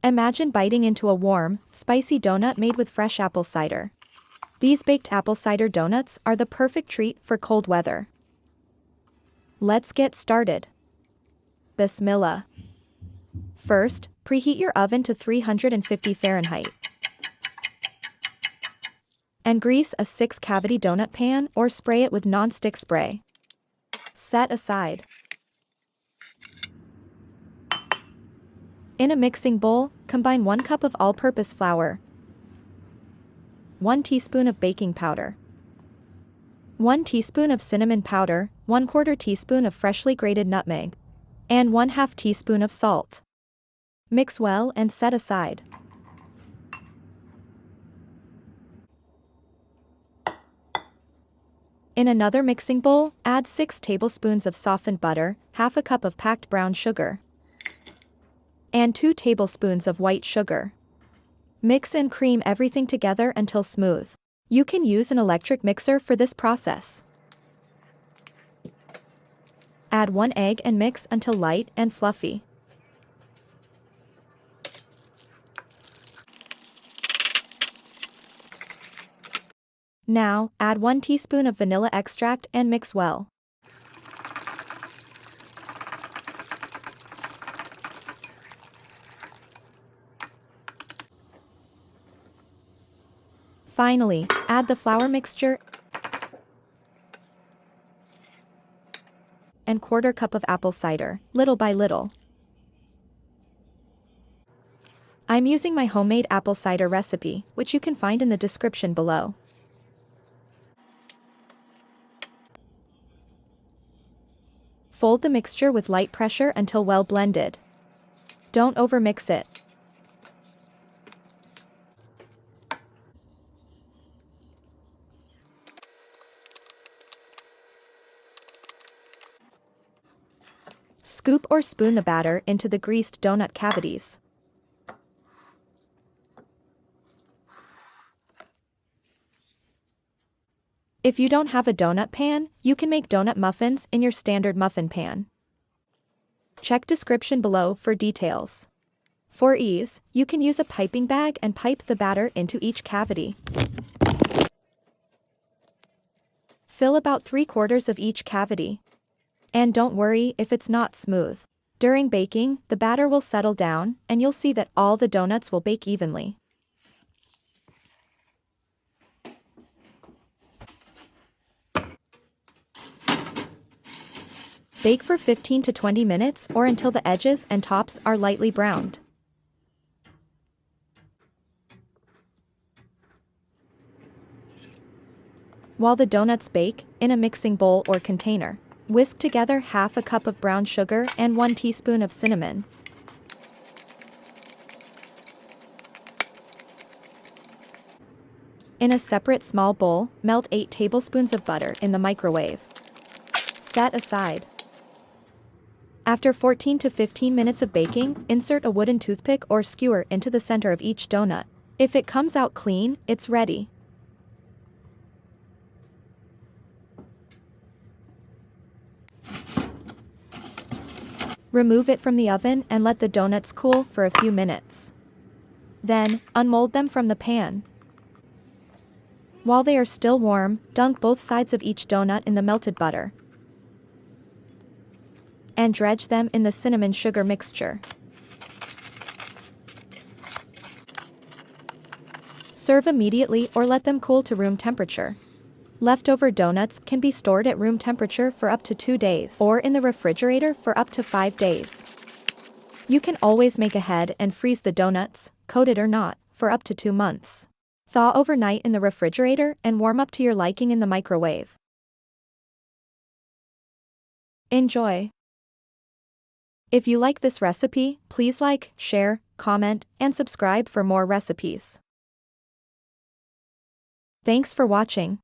Imagine biting into a warm, spicy donut made with fresh apple cider. These baked apple cider donuts are the perfect treat for cold weather. Let's get started. Bismillah. First, preheat your oven to 350 Fahrenheit. And grease a 6-cavity donut pan or spray it with non-stick spray. Set aside. In a mixing bowl, combine 1 cup of all-purpose flour, 1 teaspoon of baking powder, 1 teaspoon of cinnamon powder, 1/4 teaspoon of freshly grated nutmeg, and 1/2 teaspoon of salt. Mix well and set aside. In another mixing bowl, add 6 tablespoons of softened butter, 1/2 cup of packed brown sugar, and 2 tablespoons of white sugar. Mix and cream everything together until smooth. You can use an electric mixer for this process. Add 1 egg and mix until light and fluffy. Now, add 1 teaspoon of vanilla extract and mix well. Finally, add the flour mixture and 1/4 cup of apple cider, little by little. I'm using my homemade apple cider recipe, which you can find in the description below. Fold the mixture with light pressure until well blended. Don't overmix it. Scoop or spoon the batter into the greased donut cavities. If you don't have a donut pan, you can make donut muffins in your standard muffin pan. Check description below for details. For ease, you can use a piping bag and pipe the batter into each cavity. Fill about 3/4 of each cavity. And don't worry if it's not smooth. During baking, the batter will settle down, and you'll see that all the donuts will bake evenly. Bake for 15 to 20 minutes or until the edges and tops are lightly browned. While the donuts bake, in a mixing bowl or container, whisk together 1/2 cup of brown sugar and 1 teaspoon of cinnamon. In a separate small bowl, melt 8 tablespoons of butter in the microwave. Set aside. After 14 to 15 minutes of baking, insert a wooden toothpick or skewer into the center of each donut. If it comes out clean, it's ready. Remove it from the oven and let the donuts cool for a few minutes. Then, unmold them from the pan. While they are still warm, dunk both sides of each donut in the melted butter. And dredge them in the cinnamon sugar mixture. Serve immediately or let them cool to room temperature. Leftover donuts can be stored at room temperature for up to 2 days or in the refrigerator for up to 5 days. You can always make ahead and freeze the donuts, coated or not, for up to 2 months. Thaw overnight in the refrigerator and warm up to your liking in the microwave. Enjoy! If you like this recipe, please like, share, comment, and subscribe for more recipes. Thanks for watching.